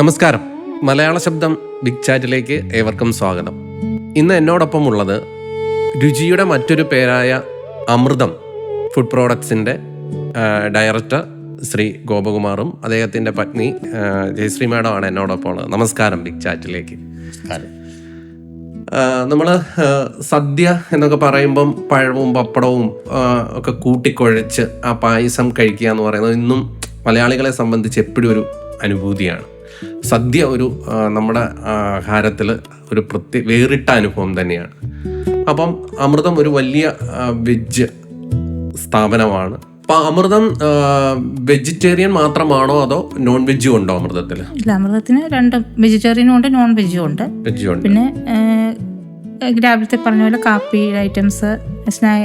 നമസ്കാരം. മലയാള ശബ്ദം ബിഗ് ചാറ്റിലേക്ക് ഏവർക്കും സ്വാഗതം. ഇന്ന് എന്നോടൊപ്പം ഉള്ളത് രുചിയുടെ മറ്റൊരു പേരായ അമൃതം ഫുഡ് പ്രോഡക്ട്സിൻ്റെ ഡയറക്ടർ ശ്രീ ഗോപകുമാറും അദ്ദേഹത്തിൻ്റെ പത്നി ജയശ്രീ മാഡമാണ് എന്നോടൊപ്പം ഉള്ളത്. നമസ്കാരം ബിഗ് ചാറ്റിലേക്ക്. നമ്മൾ സദ്യ എന്നൊക്കെ പറയുമ്പം പഴവും പപ്പടവും ഒക്കെ കൂട്ടിക്കുഴച്ച് ആ പായസം കഴിക്കുക എന്ന് പറയുന്നത് ഇന്നും മലയാളികളെ സംബന്ധിച്ച് എപ്പോഴും ഒരു അനുഭൂതിയാണ്. സദ്യ ഒരു നമ്മുടെ ആഹാരത്തിൽ ഒരു വേറിട്ട അനുഭവം തന്നെയാണ്. അപ്പം അമൃതം ഒരു വലിയ വെജ് സ്ഥാപനമാണ്. അപ്പം അമൃതം വെജിറ്റേറിയൻ മാത്രമാണോ അതോ നോൺ വെജും ഉണ്ടോ അമൃതത്തിൽ? ഇല്ല, അമൃതത്തിന് രണ്ടും വെജിറ്റേറിയനും ഉണ്ട് നോൺ വെജും ഉണ്ട്. പിന്നെ രാവിലത്തെ പറഞ്ഞ പോലെ കാപ്പി ഐറ്റംസ്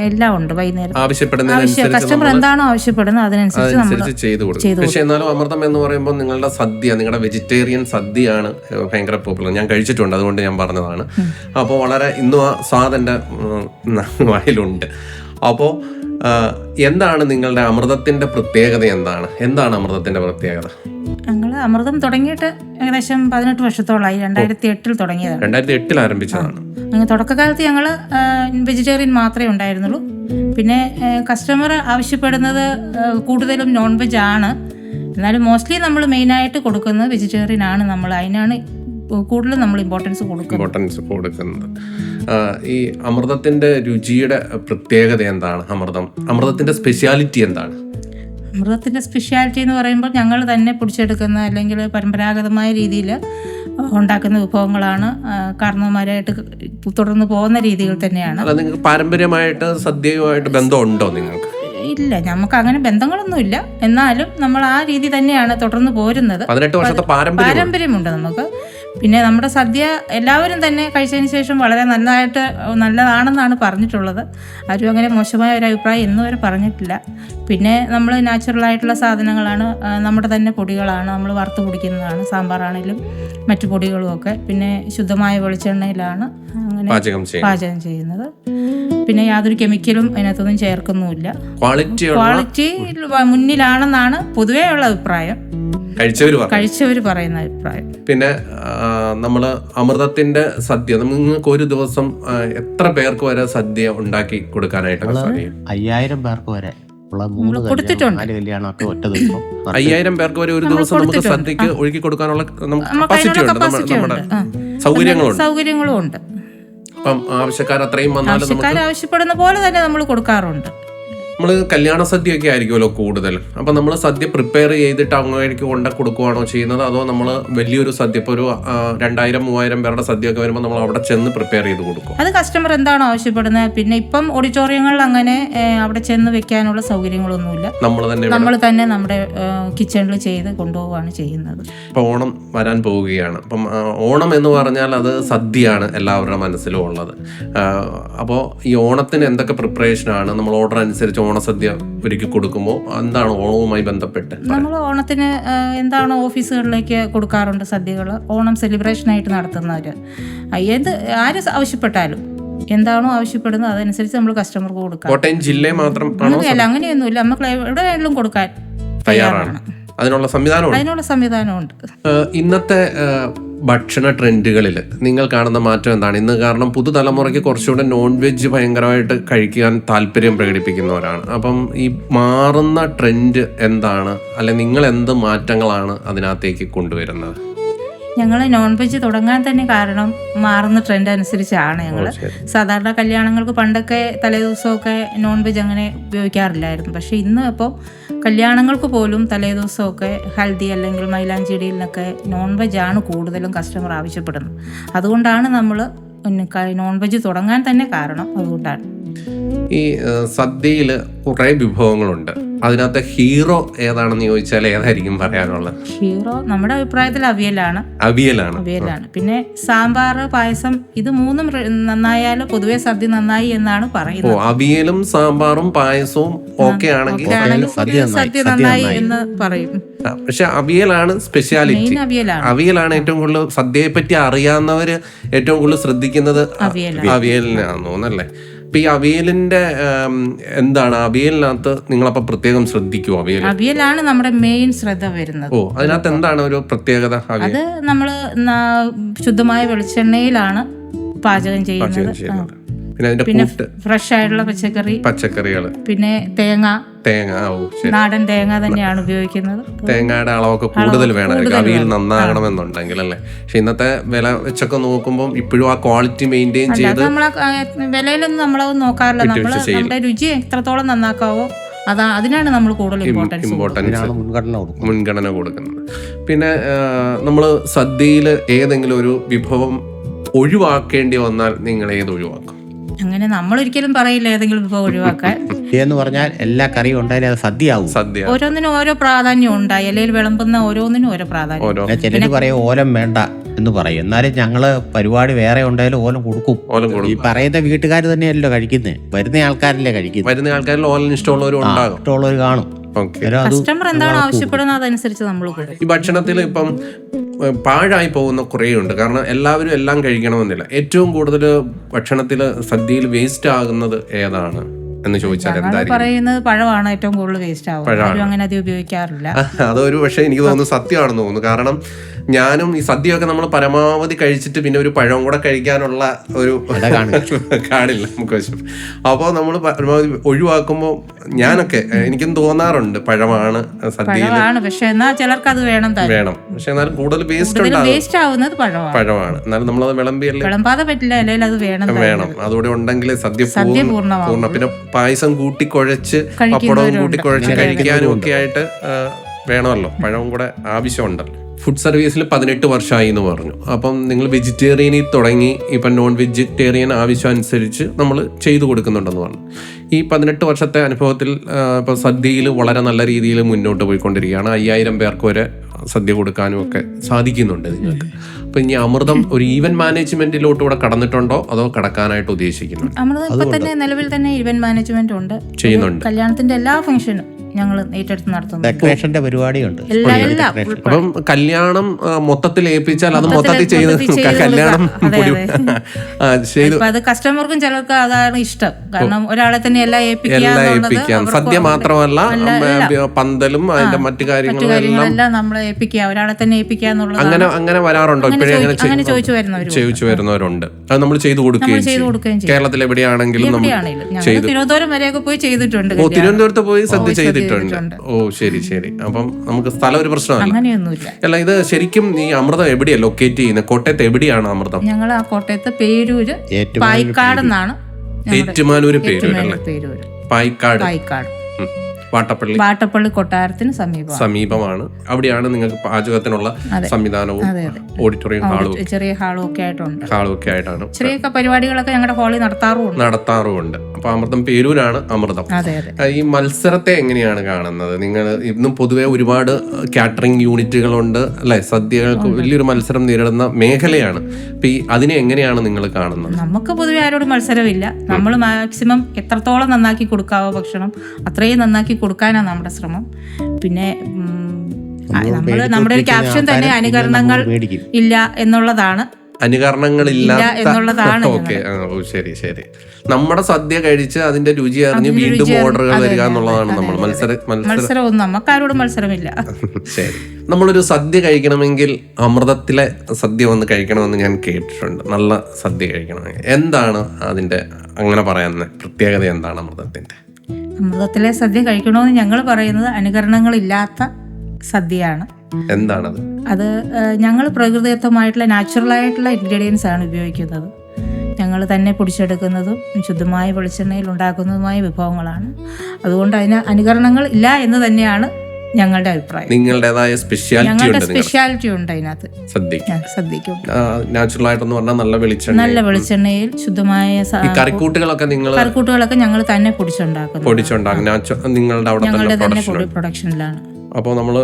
എല്ലാം ഉണ്ട്. വൈകുന്നേരം കസ്റ്റമർ എന്താണോ ആവശ്യപ്പെടുന്നത് അതിനനുസരിച്ച് ചെയ്തു കൊടുക്കും. പക്ഷെ എന്നാലും അമൃതം എന്ന് പറയുമ്പോൾ നിങ്ങളുടെ സദ്യ, നിങ്ങളുടെ വെജിറ്റേറിയൻ സദ്യയാണ് ഭയങ്കര പോപ്പുലർ. ഞാൻ കഴിച്ചിട്ടുണ്ട്, അതുകൊണ്ട് ഞാൻ പറഞ്ഞതാണ്. അപ്പോൾ വളരെ ഇന്നും ആ സ്വാദ് എൻ്റെ വായിലുണ്ട്. അപ്പോൾ എന്താണ് നിങ്ങളുടെ അമൃതത്തിന്റെ പ്രത്യേകത? എന്താണ് അമൃതത്തിന്റെ പ്രത്യേകത? ഞങ്ങൾ അമൃതം തുടങ്ങിയിട്ട് ഏകദേശം 18 വർഷത്തോളമായി. 2008 തുടങ്ങിയതാണ്. 2008 ആരംഭിച്ചതാണ്. തുടക്കകാലത്ത് ഞങ്ങൾ വെജിറ്റേറിയൻ മാത്രമേ ഉണ്ടായിരുന്നുള്ളൂ. പിന്നെ കസ്റ്റമർ ആവശ്യപ്പെടുന്നത് കൂടുതലും നോൺ വെജ് ആണ്. എന്നാലും മോസ്റ്റ്ലി നമ്മൾ മെയിനായിട്ട് കൊടുക്കുന്നത് വെജിറ്റേറിയൻ ആണ്. നമ്മൾ അതിനാണ് കൂടുതലും നമ്മൾ ഇമ്പോർട്ടൻസ് കൊടുക്കുന്നത്. ഈ അമൃതത്തിന്റെ രുചിയുടെ പ്രത്യേകത എന്താണ്? അമൃതത്തിന്റെ സ്പെഷ്യാലിറ്റി എന്താണ്? അമൃതത്തിന്റെ സ്പെഷ്യാലിറ്റി എന്ന് പറയുമ്പോൾ ഞങ്ങൾ തന്നെ പൊടിച്ചെടുക്കുന്ന അല്ലെങ്കിൽ പരമ്പരാഗതമായ രീതിയിൽ ഉണ്ടാക്കുന്ന വിഭവങ്ങളാണ്. കാരണവന്മാരായിട്ട് തുടർന്ന് പോകുന്ന രീതികൾ തന്നെയാണ്. നിങ്ങൾക്ക് പാരമ്പര്യമായിട്ട് സദ്യയുമായിട്ട് ബന്ധമുണ്ടോ നിങ്ങൾക്ക്? ഇല്ല, നമുക്ക് അങ്ങനെ ബന്ധങ്ങളൊന്നുമില്ല. എന്നാലും നമ്മൾ ആ രീതി തന്നെയാണ് തുടർന്ന് പോരുന്നത്. 18 വർഷത്തെ പാരമ്പര്യമുണ്ട് നമുക്ക്. പിന്നെ നമ്മുടെ സദ്യ എല്ലാവരും തന്നെ കഴിച്ചതിന് ശേഷം വളരെ നല്ലതാണെന്നാണ് പറഞ്ഞിട്ടുള്ളത്. ആരും അങ്ങനെ മോശമായ ഒരു അഭിപ്രായം ഇന്ന് വരെ പറഞ്ഞിട്ടില്ല. പിന്നെ നമ്മൾ നാച്ചുറലായിട്ടുള്ള സാധനങ്ങളാണ്, നമ്മുടെ തന്നെ പൊടികളാണ് നമ്മൾ വറുത്ത് പൊടിക്കുന്നതാണ്. സാമ്പാറാണെങ്കിലും മറ്റു പൊടികളുമൊക്കെ. പിന്നെ ശുദ്ധമായ വെളിച്ചെണ്ണയിലാണ് അങ്ങനെ പാചകം ചെയ്യുന്നത്. പിന്നെ യാതൊരു കെമിക്കലും അതിനകത്തൊന്നും ചേർക്കുന്നുമില്ല. ക്വാളിറ്റി മുന്നിലാണെന്നാണ് പൊതുവേ ഉള്ള അഭിപ്രായം, കഴിച്ചവർ പറയുന്ന അഭിപ്രായം. പിന്നെ നമ്മള് അമൃതത്തിന്റെ സദ്യ നിങ്ങൾക്ക് ഒരു ദിവസം എത്ര പേർക്ക് വരെ സദ്യ ഉണ്ടാക്കി കൊടുക്കാനായിട്ട് 5000 പേർക്ക് വരെ കൊടുത്തിട്ടുണ്ട്. 5000 പേർക്ക് വരെ ഒരു ദിവസം നമുക്ക് സദ്യക്ക് ഒഴുക്കി കൊടുക്കാനുള്ള കപ്പാസിറ്റി ഉണ്ട്, നമ്മുടെ സൗകര്യങ്ങളും ഉണ്ട്. അപ്പം ആവശ്യക്കാർ അത്രയും വന്നാലും ആവശ്യപ്പെടുന്ന പോലെ തന്നെ നമ്മൾ കൊടുക്കാറുണ്ട്. നമ്മൾ കല്യാണ സദ്യയൊക്കെ ആയിരിക്കുമല്ലോ കൂടുതൽ. അപ്പം നമ്മൾ സദ്യ പ്രിപ്പയർ ചെയ്തിട്ട് അങ്ങേക്ക് കൊണ്ട കൊടുക്കുകയാണോ ചെയ്യുന്നത്, അതോ നമ്മൾ വലിയൊരു സദ്യ ഇപ്പോൾ ഒരു 2000-3000 പേരുടെ സദ്യയൊക്കെ വരുമ്പോൾ നമ്മൾ അവിടെ ചെന്ന് പ്രിപ്പയർ ചെയ്ത് കൊടുക്കും? അത് കസ്റ്റമർ എന്താണോ ആവശ്യപ്പെടുന്നത്. പിന്നെ ഇപ്പം ഓഡിറ്റോറിയങ്ങളിൽ അങ്ങനെ അവിടെ ചെന്ന് വെക്കാനുള്ള സൗകര്യങ്ങളൊന്നുമില്ല. നമ്മൾ തന്നെ നമ്മുടെ കിച്ചണിൽ ചെയ്ത് കൊണ്ടുപോവുകയാണ് ചെയ്യുന്നത്. ഇപ്പം ഓണം വരാൻ പോവുകയാണ്. അപ്പം ഓണം എന്ന് പറഞ്ഞാൽ അത് സദ്യയാണ് എല്ലാവരുടെ മനസ്സിലും ഉള്ളത്. അപ്പോൾ ഈ ഓണത്തിന് എന്തൊക്കെ പ്രിപ്പറേഷനാണ് നമ്മൾ ഓർഡർ അനുസരിച്ച് ഓണസദ്യ ഒരുക്കി കൊടുക്കുമ്പോൾ എന്താണ് ഓണവുമായി ബന്ധപ്പെട്ട്? നമ്മൾ ഓണത്തിന് എന്താണോ ഓഫീസുകളിലേക്ക് കൊടുക്കാറുണ്ട് സദ്യകൾ. ഓണം സെലിബ്രേഷൻ ആയിട്ട് നടത്തുന്നവർ ആര് ആവശ്യപ്പെട്ടാലും എന്താണോ ആവശ്യപ്പെടുന്നത് അതനുസരിച്ച് നമ്മൾ കസ്റ്റമർക്ക് കൊടുക്കാം. കോട്ടയം ജില്ലയിൽ മാത്രം അങ്ങനെയൊന്നുമില്ല, നമുക്ക് എവിടെ വേണമെങ്കിലും കൊടുക്കാൻ തയ്യാറാണ്. അതിനുള്ള സംവിധാനമുണ്ട്. ഇന്നത്തെ ഭക്ഷണ ട്രെൻഡുകളിൽ നിങ്ങൾ കാണുന്ന മാറ്റം എന്താണ്? ഇന്ന് കാരണം പുതുതലമുറയ്ക്ക് കുറച്ചുകൂടെ നോൺ വെജ് ഭയങ്കരമായിട്ട് കഴിക്കാൻ താല്പര്യം പ്രകടിപ്പിക്കുന്നവരാണ്. അപ്പം ഈ മാറുന്ന ട്രെൻഡ് എന്താണ്? അല്ലെ നിങ്ങൾ എന്ത് മാറ്റങ്ങളാണ് അതിനകത്തേക്ക് കൊണ്ടുവരുന്നത്? ഞങ്ങൾ നോൺ വെജ് തുടങ്ങാൻ തന്നെ കാരണം മാറുന്ന ട്രെൻഡ് അനുസരിച്ചാണ്. ഞങ്ങൾ സാധാരണ കല്യാണങ്ങൾക്ക് പണ്ടൊക്കെ തലേദിവസമൊക്കെ നോൺ വെജ് അങ്ങനെ ഉപയോഗിക്കാറില്ലായിരുന്നു. പക്ഷേ ഇന്ന് ഇപ്പോൾ കല്യാണങ്ങൾക്ക് പോലും തലേദിവസമൊക്കെ ഹൽദി അല്ലെങ്കിൽ മൈലാഞ്ചിടിയിലൊക്കെ നോൺ വെജാണ് കൂടുതലും കസ്റ്റമർ ആവശ്യപ്പെടുന്നത്. അതുകൊണ്ടാണ് നമ്മൾ നോൺ വെജ് തുടങ്ങാൻ തന്നെ കാരണം. അതുകൊണ്ടാണ് ഈ സദ്യയിൽ കുറേ വിഭവങ്ങളുണ്ട്. അതിനകത്ത് ഹീറോ ഏതാണെന്ന് ചോദിച്ചാൽ ഏതായിരിക്കും പറയാനുള്ളത്? ഹീറോ നമ്മുടെ അഭിപ്രായത്തിൽ അവിയലാണ്. പിന്നെ സാമ്പാർ, പായസം, ഇത് മൂന്നും നന്നായാൽ പൊതുവെ സദ്യ നന്നായി എന്നാണ് പറയുന്നത്. അവിയലും സാമ്പാറും പായസവും ഓക്കെ ആണെങ്കിൽ സദ്യ നന്നായി എന്ന് പറയും. പക്ഷെ അവിയലാണ് സ്പെഷ്യാലിറ്റി. അവിയലാണ് ഏറ്റവും കൂടുതൽ സദ്യയെ പറ്റി അറിയാവുന്നവര് ഏറ്റവും കൂടുതൽ ശ്രദ്ധിക്കുന്നത് അവിയലിനാണെന്ന് തോന്നുന്നല്ലേ. ഇപ്പൊ ഈ അവിയലിന്റെ എന്താണ് അവിയലിനകത്ത് നിങ്ങളപ്പോ പ്രത്യേകം ശ്രദ്ധിക്കുമോ അവിയലാണ് നമ്മുടെ മെയിൻ ശ്രദ്ധ വരുന്നത്. ഓ, അതിനകത്ത് എന്താണ് ഒരു പ്രത്യേകത? അത് നമ്മള് ശുദ്ധമായ വെളിച്ചെണ്ണയിലാണ് പാചകം ചെയ്യുന്നത്. പിന്നെ ഫ്രഷ് ആയിട്ടുള്ള പച്ചക്കറികൾ, പിന്നെ തേങ്ങ, നാടൻ തേങ്ങ തന്നെയാണ് ഉപയോഗിക്കുന്നത്. തേങ്ങയുടെ അളവൊക്കെ കൂടുതൽ വേണം അവിയൽ നന്നാകണമെന്നുണ്ടെങ്കിൽ അല്ലേ. പക്ഷെ ഇന്നത്തെ വില വെച്ചൊക്കെ നോക്കുമ്പോൾ ഇപ്പോഴും ആ ക്വാളിറ്റി മെയിൻറ്റെയിൻ ചെയ്ത് നമ്മളെ വിലയിലൊന്നും നമ്മളത് നോക്കാറില്ല. നമ്മുടെ രുചി എത്രത്തോളം നന്നാക്കാവോ അതിനാണ് നമ്മൾ കൂടുതൽ മുൻഗണന കൊടുക്കുന്നത്. പിന്നെ നമ്മൾ സദ്യയിൽ ഏതെങ്കിലും ഒരു വിഭവം ഒഴിവാക്കേണ്ടി വന്നാൽ നിങ്ങൾ ഏത് ഒഴിവാക്കും? അങ്ങനെ നമ്മൾ ഒരിക്കലും പറയില്ല ഏതെങ്കിലും വിഭവം ഒഴിവാക്കാൻ. എന്ന് പറഞ്ഞാൽ എല്ലാ കറിയും ഉണ്ടായാലും അത് സദ്യയാവും. ഓരോന്നിനും ഓരോ പ്രാധാന്യം ഉണ്ടായി. ഇലയിൽ വിളമ്പുന്ന ഓരോന്നിനും ഓരോ പ്രാധാന്യം. ചിലര് പറയും ഓലം വേണ്ട എന്ന് പറയും. എന്നാലും ഞങ്ങള് പരിപാടി വേറെ ഉണ്ടായാലും ഓലം കൊടുക്കും. ഈ പറയുന്ന വീട്ടുകാർ തന്നെയല്ലോ കഴിക്കുന്നത്, വരുന്ന ആൾക്കാരല്ലേ കഴിക്കുന്നത്. വരുന്ന ആൾക്കാരിൽ ഓലം ഇഷ്ടമുള്ളവർ കാണും. കസ്റ്റമർ എന്താണ് ആവശ്യപ്പെടുന്നത് അതനുസരിച്ച് നമ്മൾ കൊടുക്കും. ഈ ഭക്ഷണത്തിൽ ഇപ്പം പാഴായി പോകുന്ന കുറേ ഉണ്ട്. കാരണം എല്ലാവരും എല്ലാം കഴിക്കണമെന്നില്ല. ഏറ്റവും കൂടുതൽ ഭക്ഷണത്തിൽ സദ്യയിൽ വേസ്റ്റ് ആകുന്നത് ഏതാണ് എന്ന് ചോദിച്ചാൽ എന്തായിരിക്കും പറയുന്നത്? പഴമാണ് ഏറ്റവും കൂടുതൽ വേസ്റ്റ് ആവുന്നത്. അങ്ങനെ അത് ഉപയോഗിക്കാറില്ല. അതൊരു പക്ഷേ എനിക്ക് തോന്നുന്നു സത്യമാണെന്ന് തോന്നുന്നു. കാരണം ഞാനും ഈ സദ്യയൊക്കെ നമ്മൾ പരമാവധി കഴിച്ചിട്ട് പിന്നെ ഒരു പഴം കൂടെ കഴിക്കാനുള്ള ഒരു കാണില്ല നമുക്ക് വശം. അപ്പോൾ നമ്മൾ പരമാവധി ഒഴിവാക്കുമ്പോൾ ഞാനൊക്കെ എനിക്കും തോന്നാറുണ്ട് പഴമാണ് സദ്യയിൽ. പക്ഷെ എന്നാൽ ചിലർക്ക് അത് വേണം. പക്ഷെ എന്നാലും കൂടുതൽ വേസ്റ്റ് ആവുന്നത് പഴമാണ്. എന്നാലും നമ്മളത് വിളമ്പാതെ പറ്റില്ല. അല്ലെങ്കിൽ അത് വേണം. അതുകൂടെ ഉണ്ടെങ്കിൽ സദ്യ പൂർണ്ണ. പിന്നെ പായസം കൂട്ടിക്കുഴച്ച് പപ്പടവും കൂട്ടിക്കുഴച്ച് കഴിക്കാനും ഒക്കെ ആയിട്ട് വേണമല്ലോ. പഴവും കൂടെ ആവശ്യമുണ്ടല്ലോ. ഫുഡ് സർവീസിൽ 18 വർഷമായി എന്ന് പറഞ്ഞു. അപ്പം നിങ്ങൾ വെജിറ്റേറിയനിൽ തുടങ്ങി ഇപ്പം നോൺ വെജിറ്റേറിയൻ ആവശ്യം അനുസരിച്ച് നമ്മൾ ചെയ്തു കൊടുക്കുന്നുണ്ടെന്ന് പറഞ്ഞു. ഈ 18 വർഷത്തെ അനുഭവത്തിൽ ഇപ്പോൾ സദ്യയിൽ വളരെ നല്ല രീതിയിൽ മുന്നോട്ട് പോയിക്കൊണ്ടിരിക്കുകയാണ്. 5000 പേർക്ക് വരെ സദ്യ കൊടുക്കാനും ഒക്കെ സാധിക്കുന്നുണ്ട് നിങ്ങൾക്ക്. അപ്പം ഇനി അമൃതം ഒരു ഈവന്റ് മാനേജ്മെന്റിലോട്ട് കൂടെ കടന്നിട്ടുണ്ടോ അതോ കടക്കാനായിട്ട് ഉദ്ദേശിക്കുന്നുണ്ടോ? അമൃതം ഇപ്പം തന്നെ നിലവിൽ തന്നെ ഈവന്റ് മാനേജ്മെന്റ് ഉണ്ട്, ചെയ്യുന്നുണ്ട്. കല്യാണത്തിന്റെ എല്ലാ ഫംഗ്ഷനും ഞങ്ങൾ ഏറ്റെടുത്ത് നടത്തുന്നു. ഡെക്കറേഷന്റെ പരിപാടിയുണ്ട്. അപ്പം കല്യാണം മൊത്തത്തിൽ ഏൽപ്പിച്ചാൽ അത് മൊത്തത്തിൽ ചെയ്ത് കല്യാണം അത് കസ്റ്റമർക്കും ചിലർക്ക് അതാണ് ഇഷ്ടം. കാരണം ഒരാളെ തന്നെ എല്ലാം ഏൽപ്പിക്കാം. സദ്യ മാത്രമല്ല പന്തലും അതിന്റെ മറ്റു കാര്യങ്ങളെല്ലാം നമ്മളെ ഏൽപ്പിക്കുക, ഒരാളെ തന്നെ ഏൽപ്പിക്കുക എന്നുള്ളത്. അങ്ങനെ വരാറുണ്ടോ? ഇപ്പോഴേ അങ്ങനെ ചോദിച്ചു വരുന്നവരുണ്ട്. അത് നമ്മൾ ചെയ്തു കൊടുക്കുകയും കേരളത്തിൽ എവിടെയാണെങ്കിലും തിരുവനന്തപുരം വരെയൊക്കെ പോയി ചെയ്തിട്ടുണ്ട്. തിരുവനന്തപുരത്ത് പോയി സദ്യ ചെയ്തിട്ടുണ്ട്. ഓ ശരി. അപ്പം നമുക്ക് സ്ഥലം ഒരു പ്രശ്നമല്ല. അല്ല, ഇത് ശരിക്കും ഈ അമൃതം എവിടെയാ ലൊക്കേറ്റ് ചെയ്യുന്നത്? കോട്ടയത്ത് എവിടെയാണ് അമൃതം? ഞങ്ങൾ ആ കോട്ടയത്ത് പേരൂര് പായിക്കാട് എന്നാണ്. ഏറ്റുമാനൂര് പേരൂര്. പായിക്കാട് വാട്ടപ്പള്ളി കൊട്ടാരത്തിന് സമീപമാണ്. അവിടെയാണ് നിങ്ങൾക്ക് പാചകത്തിനുള്ള സംവിധാനവും ഓഡിറ്റോറിയം ചെറിയ ഹാളും ഒക്കെ ആയിട്ടാണ്. ചെറിയ പരിപാടികളൊക്കെ ഞങ്ങളുടെ ഹാളിൽ നടത്താറുമുണ്ട്. അപ്പൊ അമൃതം പേരൂരാണ് അമൃതം. ഈ മത്സരത്തെ എങ്ങനെയാണ് കാണുന്നത് നിങ്ങൾ? ഇന്നും പൊതുവെ ഒരുപാട് കാറ്ററിംഗ് യൂണിറ്റുകളുണ്ട് അല്ലെ? സദ്യകൾക്ക് വലിയൊരു മത്സരം നേരിടുന്ന മേഖലയാണ്. അപ്പൊ അതിനെ എങ്ങനെയാണ് നിങ്ങൾ കാണുന്നത്? നമുക്ക് പൊതുവെ ആരോടും മത്സരമില്ല. നമ്മൾ മാക്സിമം എത്രത്തോളം നന്നാക്കി കൊടുക്കാവോ ഭക്ഷണം അത്രയും നന്നാക്കി കൊടുക്കാനാണ് നമ്മുടെ ശ്രമം. പിന്നെ നമ്മുടെ ഒരു ക്യാപ്ഷൻ തന്നെ അനുകരണങ്ങൾ ഇല്ല എന്നുള്ളതാണ്. ശരി. നമ്മുടെ സദ്യ കഴിച്ച് അതിന്റെ രുചി അറിഞ്ഞ് വീണ്ടും ഓർഡറുകൾ വരിക എന്നുള്ളതാണ് നമ്മൾ മത്സരം. നമുക്കാരോടും മത്സരമില്ല. ശരി. നമ്മളൊരു സദ്യ കഴിക്കണമെങ്കിൽ അമൃതത്തിലെ സദ്യ വന്ന് കഴിക്കണമെന്ന് ഞാൻ കേട്ടിട്ടുണ്ട്. നല്ല സദ്യ കഴിക്കണമെങ്കിൽ എന്താണ് അതിന്റെ അങ്ങനെ പറയാവുന്ന പ്രത്യേകത? എന്താണ് അമൃതത്തിലെ സദ്യ കഴിക്കണമെന്ന് ഞങ്ങൾ പറയുന്നത് അനുകരണങ്ങളില്ലാത്ത സദ്യയാണ്. എന്താണത്? അത് ഞങ്ങൾ പ്രകൃതിദത്തമായിട്ടുള്ള നാച്ചുറലായിട്ടുള്ള ഇൻഗ്രീഡിയൻസ് ആണ് ഉപയോഗിക്കുന്നത്. ഞങ്ങൾ തന്നെ പൊടിച്ചെടുക്കുന്നതും ശുദ്ധമായ വെളിച്ചെണ്ണയിൽ ഉണ്ടാക്കുന്നതുമായ വിഭവങ്ങളാണ്. അതുകൊണ്ട് അതിന് അനുകരണങ്ങൾ ഇല്ല എന്ന് തന്നെയാണ് ഞങ്ങളുടെ അഭിപ്രായം. നിങ്ങളുടേതായ സ്പെഷ്യാലിറ്റി ഉണ്ട് അതിനകത്ത്. സദ്യക്ക് നാച്ചുറൽ ആയിട്ടെന്ന് പറഞ്ഞാൽ നല്ല വെളിച്ചെണ്ണയിൽ ശുദ്ധമായ കറിക്കൂട്ടുകളൊക്കെ ഞങ്ങൾ തന്നെ പൊടിച്ചുണ്ടാക്കുന്നു. നിങ്ങളുടെ തന്നെ പ്രൊഡക്ഷനിലാണ്. അപ്പോൾ നമ്മൾ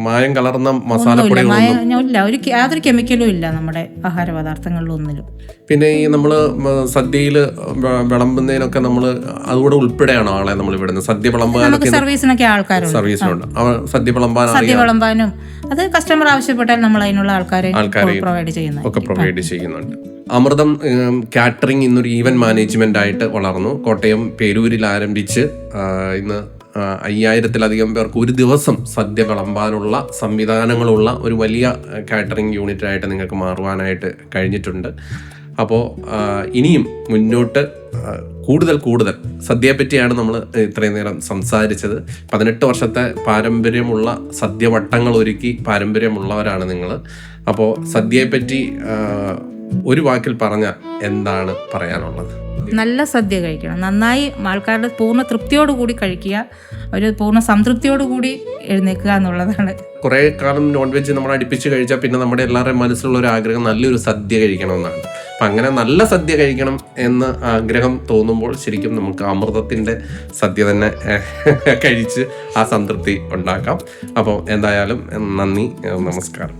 മായം കലർന്ന മസാലപ്പൊടികളൊന്നും യാതൊരു കെമിക്കലും ഇല്ല നമ്മുടെ ആഹാര പദാർത്ഥങ്ങളിലൊന്നിലും. പിന്നെ ഈ നമ്മൾ സദ്യയിൽ വിളമ്പുന്നതിനൊക്കെ നമ്മൾ അതുകൂടെ ഉൾപ്പെടെയാണോ ആളെ നമ്മൾ വിടുന്നത്? സദ്യ വിളമ്പാനൊക്കെ സർവീസിനൊക്കെ ആൾക്കാരുണ്ട്. സർവീസിനുണ്ട്. സദ്യ വിളമ്പാനും അത് കസ്റ്റമർ ആവശ്യപ്പെട്ടാൽ നമ്മൾ അതിനുള്ള ആൾക്കാരെ പ്രൊവൈഡ് ചെയ്യുന്നുണ്ട്. അമൃതം കാറ്ററിംഗ് ഇന്നൊരു ഈവൻറ്റ് മാനേജ്മെൻ്റ് ആയിട്ട് വളർന്നു. കോട്ടയം പേരൂരിൽ ആരംഭിച്ച് ഇന്ന് 5000-ലധികം പേർക്ക് ഒരു ദിവസം സദ്യ വിളമ്പാനുള്ള സംവിധാനങ്ങളുള്ള ഒരു വലിയ കാറ്ററിംഗ് യൂണിറ്റായിട്ട് നിങ്ങൾക്ക് മാറുവാനായിട്ട് കഴിഞ്ഞിട്ടുണ്ട്. അപ്പോൾ ഇനിയും മുന്നോട്ട് കൂടുതൽ സദ്യയെ പറ്റിയാണ് നമ്മൾ ഇത്രയും നേരം സംസാരിച്ചത്. 18 വർഷത്തെ പാരമ്പര്യമുള്ള സദ്യവട്ടങ്ങൾ ഒരുക്കി പാരമ്പര്യമുള്ളവരാണ് നിങ്ങൾ. അപ്പോൾ സദ്യയെപ്പറ്റി ഒരു വാക്കിൽ പറഞ്ഞാൽ എന്താണ് പറയാനുള്ളത്? നല്ല സദ്യ കഴിക്കണം, നന്നായി ആൾക്കാരുടെ പൂർണ്ണ തൃപ്തിയോടുകൂടി കഴിക്കുക, ഒരു പൂർണ്ണ സംതൃപ്തിയോടുകൂടി എഴുന്നേൽക്കുക എന്നുള്ളതാണ്. കുറേ കാലം നോൺ വെജ് നമ്മൾ അടുപ്പിച്ച് കഴിച്ചാൽ പിന്നെ നമ്മുടെ എല്ലാവരുടെയും മനസ്സിലുള്ള ഒരു ആഗ്രഹം നല്ലൊരു സദ്യ കഴിക്കണമെന്നാണ്. അപ്പം അങ്ങനെ നല്ല സദ്യ കഴിക്കണം എന്ന് ആഗ്രഹം തോന്നുമ്പോൾ ശരിക്കും നമുക്ക് അമൃതത്തിൻ്റെ സദ്യ തന്നെ കഴിച്ച് ആ സംതൃപ്തി ഉണ്ടാക്കാം. അപ്പോൾ എന്തായാലും നന്ദി, നമസ്കാരം.